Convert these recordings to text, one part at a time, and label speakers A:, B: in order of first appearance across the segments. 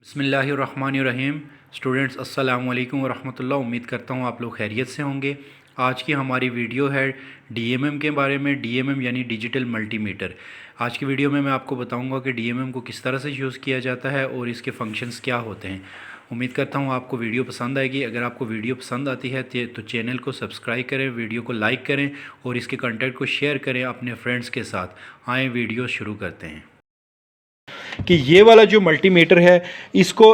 A: बिस्मिल्लाहिर्रहमानिर्रहीम। स्टूडेंट्स अस्सलामु अलैकुम वरहमतुल्लाह। उम्मीद करता हूँ आप लोग खैरियत से होंगे। आज की हमारी वीडियो है डीएमएम के बारे में। डीएमएम यानी डिजिटल मल्टीमीटर। आज की वीडियो में मैं आपको बताऊंगा कि डीएमएम को किस तरह से यूज़ किया जाता है और इसके फंक्शंस क्या होते हैं। उम्मीद करता हूँ आपको वीडियो पसंद आएगी। अगर आपको वीडियो पसंद आती है तो चैनल को सब्सक्राइब करें, वीडियो को लाइक करें और इसके कंटेंट को शेयर करें अपने फ्रेंड्स के साथ। आएँ वीडियो शुरू करते हैं। कि ये वाला जो मल्टीमीटर है इसको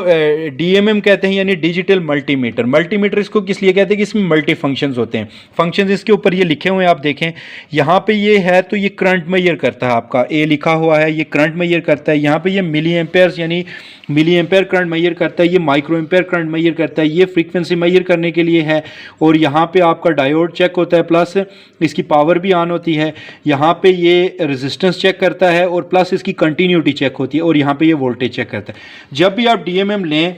A: डीएमएम कहते हैं, यानी डिजिटल मल्टीमीटर। मल्टीमीटर इसको किस लिए कहते हैं कि इसमें मल्टी फंक्शंस होते हैं। फंक्शंस इसके ऊपर ये लिखे हुए हैं, आप देखें यहाँ पे ये है तो ये करंट मेजर करता है, आपका ए लिखा हुआ है, ये करंट मेजर करता है। यहाँ पे ये मिली एम्पेयर्स यानी मिली एम्पेयर करंट मेजर करता है, ये माइक्रो एम्पेयर करंट मेजर करता है, ये फ्रीक्वेंसी मेजर करने के लिए है। और यहाँ पे आपका डायोड चेक होता है, प्लस इसकी पावर भी ऑन होती है। यहाँ पे ये रेजिस्टेंस चेक करता है और प्लस इसकी कंटिन्यूटी चेक होती है और यहाँ पे ये वोल्टेज चेक करता है। जब भी आप डीएमएम लें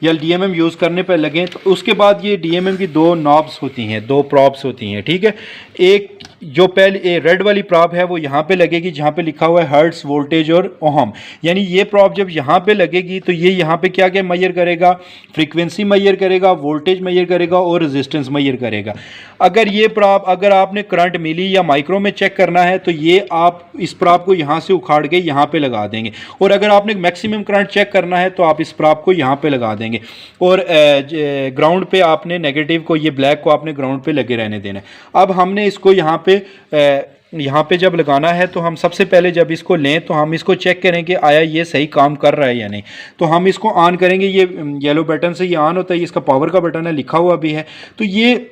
A: या डीएमएम यूज़ करने पर लगें तो उसके बाद ये डीएमएम की दो नॉब्स होती हैं, दो प्रॉब्स होती हैं, ठीक है। एक जो पहले रेड वाली प्रॉब है वो यहाँ पे लगेगी जहाँ पे लिखा हुआ है हर्ट्स, वोल्टेज और ओहम। यानी ये प्रॉब जब यहाँ पे लगेगी तो ये यहाँ पे क्या क्या मेजर करेगा, फ्रीक्वेंसी मेजर करेगा, वोल्टेज मेजर करेगा और रेजिस्टेंस मेजर करेगा। अगर ये प्रॉब अगर आपने करंट मिली या माइक्रो में चेक करना है तो ये आप इस प्रॉब को यहाँ से उखाड़ के यहाँ पे लगा देंगे। और अगर आपने मैक्सिमम करंट चेक करना है तो आप इस प्रॉब को यहाँ पे लगा देंगे। और ग्राउंड पे आपने नेगेटिव को, ये ब्लैक को आपने ग्राउंड पे लगे रहने देना है। अब हमने इसको यहाँ पे जब लगाना है तो हम सबसे पहले जब इसको लें तो हम इसको चेक करें कि आया ये सही काम कर रहा है या नहीं। तो हम इसको ऑन करेंगे, ये येलो बटन से ये ऑन होता है, इसका पावर का बटन है, लिखा हुआ भी है। तो ये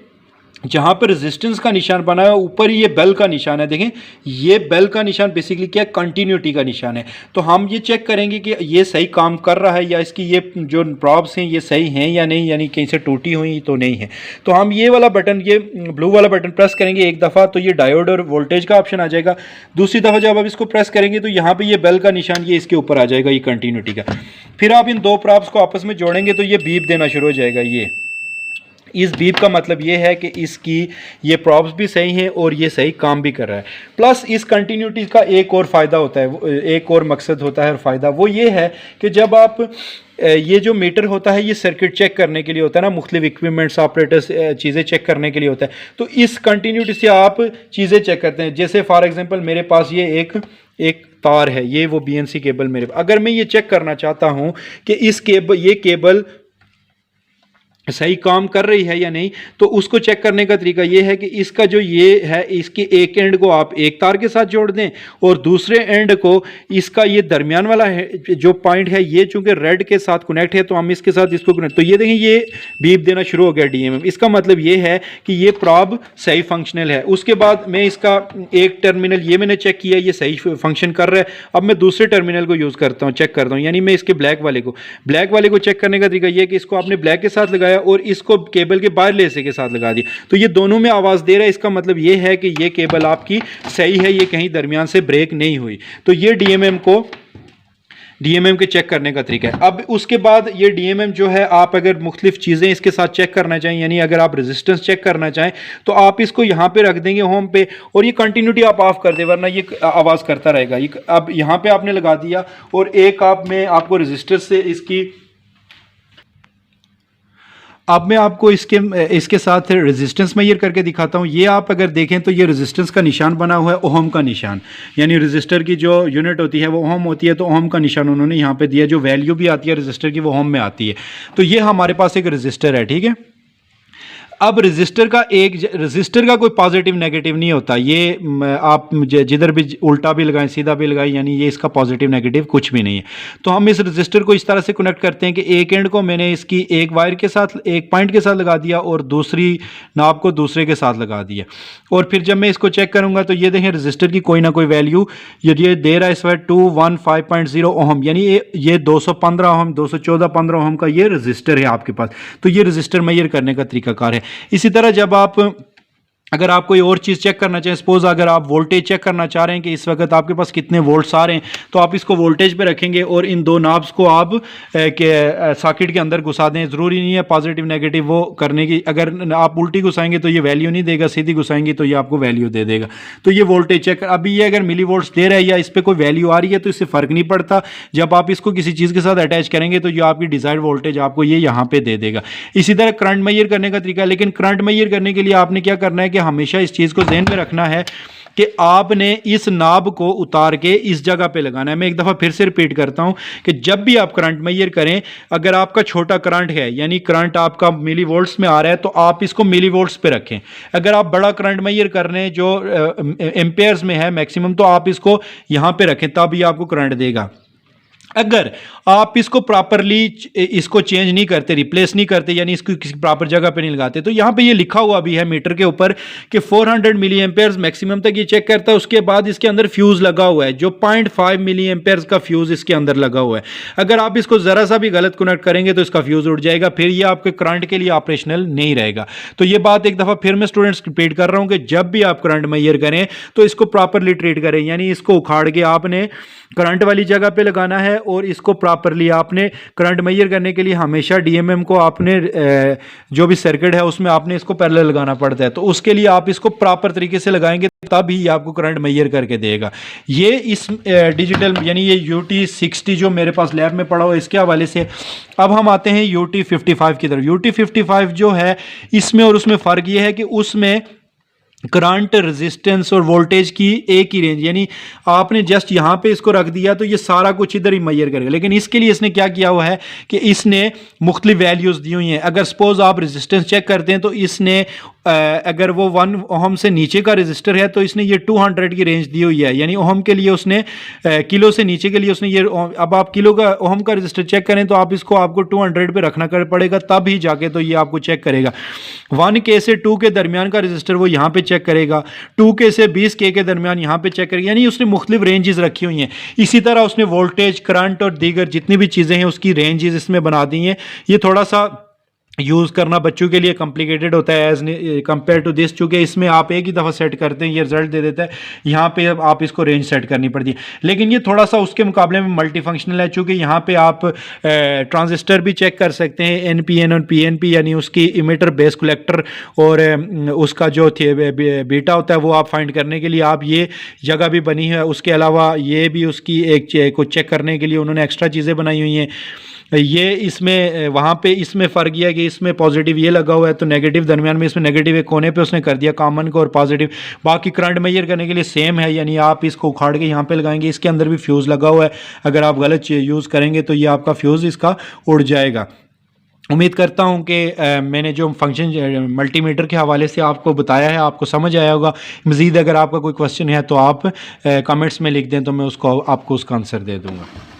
A: जहाँ पर रेजिस्टेंस का निशान बना है ऊपर ये बेल का निशान है, देखें ये बेल का निशान बेसिकली क्या है, कंटिन्यूटी का निशान है। तो हम ये चेक करेंगे कि ये सही काम कर रहा है या इसकी ये जो प्रॉब्स हैं ये सही हैं या नहीं, यानी कहीं से टूटी हुई तो नहीं है। तो हम ये वाला बटन, ये ब्लू वाला बटन प्रेस करेंगे एक दफ़ा तो ये डायोड और वोल्टेज का ऑप्शन आ जाएगा। दूसरी दफ़ा जब आप इसको प्रेस करेंगे तो यहाँ पर ये बेल का निशान ये इसके ऊपर आ जाएगा, ये कंटिन्यूटी का। फिर आप इन दो प्रॉब्स को आपस में जोड़ेंगे तो ये बीप देना शुरू हो जाएगा। ये इस बीप का मतलब ये है कि इसकी ये प्रॉब्स भी सही हैं और ये सही काम भी कर रहा है। प्लस इस कंटिन्यूटी का एक और फ़ायदा होता है, एक और मकसद होता है और फ़ायदा वो ये है कि जब आप ये जो मीटर होता है ये सर्किट चेक करने के लिए होता है ना, मुख्तलिफ इक्विपमेंट्स, ऑपरेटर्स, चीज़ें चेक करने के लिए होता है। तो इस कंटिन्यूटी से आप चीज़ें चेक करते हैं। जैसे फॉर एग्जांपल मेरे पास ये एक तार है, ये वो बीएनसी केबल मेरे पास। अगर मैं ये चेक करना चाहता हूँ कि ये केबल सही काम कर रही है या नहीं, तो उसको चेक करने का तरीका ये है कि इसका जो ये है इसके एक एंड को आप एक तार के साथ जोड़ दें और दूसरे एंड को इसका ये दरमियान वाला है जो पॉइंट है ये चूंकि रेड के साथ कनेक्ट है तो हम इसके साथ इसको कनेक्ट, तो ये देखें ये बीप देना शुरू हो गया डीएमएम। इसका मतलब ये है कि ये प्रॉब सही फंक्शनल है। उसके बाद मैं इसका एक टर्मिनल ये मैंने चेक किया, ये सही फंक्शन कर रहा है। अब मैं दूसरे टर्मिनल को यूज़ करता हूँ, चेक करता हूँ, यानी मैं इसके ब्लैक वाले को चेक करने का तरीका ये है कि इसको आपने ब्लैक के साथ लगाया और इसको केबल के बाहर लेसे के साथ लगा दिया तो ये दोनों में आवाज़ दे रहा है। इसका मतलब ये है कि ये केबल आपकी सही है, ये कहीं दरमियान से ब्रेक नहीं हुई। तो ये डीएमएम के चेक करने का तरीका है। अब उसके बाद ये डीएमएम जो है आप अगर मुख्तलिफ चीज़ें इसके साथ चेक करना चाहें, यानी अगर आप रेजिस्टेंस चेक करना चाहें तो आप इसको यहाँ पे रख देंगे होम पे और ये कंटिन्यूटी आप ऑफ कर दें वरना ये आवाज़ करता रहेगा। अब यहाँ पे आपने लगा दिया और एक मैं आपको रेजिस्टर से अब मैं आपको इसके साथ रेजिस्टेंस मेजर करके दिखाता हूँ। ये आप अगर देखें तो ये रेजिस्टेंस का निशान बना हुआ है, ओहम का निशान, यानी रेजिस्टर की जो यूनिट होती है वो ओहम होती है, तो ओहम का निशान उन्होंने यहाँ पे दिया। जो वैल्यू भी आती है रेजिस्टर की वो ओहम में आती है। तो ये हमारे पास एक रेजिस्टर है, ठीक है। अब रेजिस्टर का कोई पॉजिटिव नेगेटिव नहीं होता। ये आप जिधर भी उल्टा भी लगाएं सीधा भी लगाएं, यानी ये इसका पॉजिटिव नेगेटिव कुछ भी नहीं है। तो हम इस रेजिस्टर को इस तरह से कनेक्ट करते हैं कि एक एंड को मैंने इसकी एक वायर के साथ, एक पॉइंट के साथ लगा दिया और दूसरी नॉब को दूसरे के साथ लगा दिया। और फिर जब मैं इसको चेक करूंगा तो ये देखें रेजिस्टर की कोई ना कोई वैल्यू ये दे रहा है इस वक्त 215.0 ओहम, यानी ये 215 ओहम, 214-15 ओहम का ये रेजिस्टर है आपके पास। तो ये रेजिस्टर मेजर करने का तरीकाकार है। इसी तरह जब आप अगर आप कोई और चीज़ चेक करना चाहें, सपोज अगर आप वोल्टेज चेक करना चाह रहे हैं कि इस वक्त आपके पास कितने वोल्ट्स आ रहे हैं, तो आप इसको वोल्टेज पे रखेंगे और इन दो नॉब्स को आप सॉकेट के अंदर घुसा दें। ज़रूरी नहीं है पॉजिटिव नेगेटिव वो करने की, अगर आप उल्टी घुसाएंगे तो ये वैल्यू नहीं देगा, सीधी घुसाएंगे तो ये आपको वैल्यू दे देगा। तो ये वोल्टेज चेक, अभी ये अगर मिली वोल्ट्स दे रहा है या इस पर कोई वैल्यू आ रही है तो इससे फ़र्क नहीं पड़ता। जब आप इसको किसी चीज़ के साथ अटैच करेंगे तो ये आपकी डिज़ायर्ड वोल्टेज आपको ये यहाँ पे दे देगा। इसी तरह करंट मेजर करने का तरीका है, लेकिन करंट मेजर करने के लिए आपने क्या करना है कि हमेशा इस चीज़ को ध्यान में रखना है कि आपने इस नाब को उतार के इस जगह पे लगाना है। मैं एक दफ़ा फिर से रिपीट करता हूं कि जब भी आप करंट मेजर करें, अगर आपका छोटा करंट है यानी करंट आपका मिली वोल्ट्स में आ रहा है तो आप इसको मिली वोल्ट्स पे रखें। अगर आप बड़ा करंट मेजर कर रहे हैं जो एम्पेयर्स में है मैक्सिमम, तो आप इसको यहां पे रखें, तब ये आपको करंट देगा। अगर आप इसको प्रॉपरली इसको चेंज नहीं करते, रिप्लेस नहीं करते, यानी इसको किसी प्रॉपर जगह पे नहीं लगाते, तो यहाँ पे ये लिखा हुआ भी है मीटर के ऊपर कि 400 मिली एम्पेयर्स मैक्सिमम तक ये चेक करता है। उसके बाद इसके अंदर फ्यूज लगा हुआ है जो 0.5 मिली एम्पेयर्स का फ्यूज इसके अंदर लगा हुआ है। अगर आप इसको ज़रा सा भी गलत कनेक्ट करेंगे तो इसका फ्यूज उड़ जाएगा, फिर ये आपके करंट के लिए ऑपरेशनल नहीं रहेगा। तो ये बात एक दफ़ा फिर मैं स्टूडेंट्स रिपीट कर रहा हूँ कि जब भी आप करंट मेजर करें तो इसको प्रॉपरली ट्रीट करें, यानी इसको उखाड़ के आपने करंट वाली जगह पे लगाना है और इसको प्रॉपरली आपने करंट मेजर करने के लिए हमेशा डीएमएम को आपने जो भी सर्किट है उसमें आपने इसको पैरेलल लगाना पड़ता है। तो उसके लिए आप इसको प्रॉपर तरीके से लगाएंगे तब ही आपको करंट मेजर करके देगा। ये इस डिजिटल यानी ये UT60 जो मेरे पास लैब में पड़ा हुआ है इसके हवाले से। अब हम आते हैं UT55 की तरफ। UT55 जो है इसमें और उसमें फ़र्क ये है कि उसमें करंट, रेजिस्टेंस और वोल्टेज की एक ही रेंज, यानी आपने जस्ट यहाँ पे इसको रख दिया तो ये सारा कुछ इधर ही मेजर करेगा। लेकिन इसके लिए इसने क्या किया हुआ है कि इसने मुख्तलिफ वैल्यूज़ दी हुई हैं। अगर सपोज आप रेजिस्टेंस चेक करते हैं तो इसने अगर वो 1 ओहम से नीचे का रेजिस्टर है तो इसने ये 200 की रेंज दी हुई है, यानी ओहम के लिए उसने किलो से नीचे के लिए उसने ये, अब आप किलो का ओहम का रेजिस्टर चेक करें तो आप इसको आपको 200 पे रखना कर पड़ेगा, तब ही जाके तो ये आपको चेक करेगा। 1K से 2K दरमियान का रेजिस्टर वो यहाँ पे चेक करेगा, 2K से 20K के दरमियान यहाँ पे चेक करेगा, यानी उसने मुख्तलिफ रेंजेस रखी हुई हैं। इसी तरह उसने वोल्टेज, करंट और दीगर जितनी भी चीज़ें हैं उसकी रेंजेस इसमें बना दी हैं। ये थोड़ा सा यूज़ करना बच्चों के लिए कॉम्प्लिकेटेड होता है एज कंपेयर टू दिस, चूँकि इसमें आप एक ही दफ़ा सेट करते हैं ये रिजल्ट दे देता है, यहाँ पे अब आप इसको रेंज सेट करनी पड़ती है। लेकिन ये थोड़ा सा उसके मुकाबले में मल्टी फंक्शनल है, चूँकि यहाँ पे आप ट्रांजिस्टर भी चेक कर सकते हैं, NPN और PNP, यानी उसकी इमिटर बेस कलेक्टर और उसका जो बीटा होता है वो आप फाइंड करने के लिए आप ये जगह भी बनी है। उसके अलावा ये भी उसकी एक को चेक करने के लिए उन्होंने एक्स्ट्रा चीज़ें बनाई हुई हैं। ये इसमें वहाँ पे इसमें फ़र्क यह है कि इसमें पॉजिटिव ये लगा हुआ है तो नेगेटिव दरमियान में, इसमें नेगेटिव एक कोने पे उसने कर दिया कॉमन को और पॉजिटिव। बाकी करंट मेजर करने के लिए सेम है, यानी आप इसको उखाड़ के यहाँ पे लगाएंगे, इसके अंदर भी फ्यूज़ लगा हुआ है, अगर आप गलत यूज़ करेंगे तो ये आपका फ्यूज़ इसका उड़ जाएगा। उम्मीद करता हूँ कि मैंने जो फंक्शन मल्टीमीटर के हवाले से आपको बताया है आपको समझ आया होगा। मज़ीद अगर आपका कोई क्वेश्चन है तो आप कमेंट्स में लिख दें तो मैं उसको आपको उसका आंसर दे दूँगा।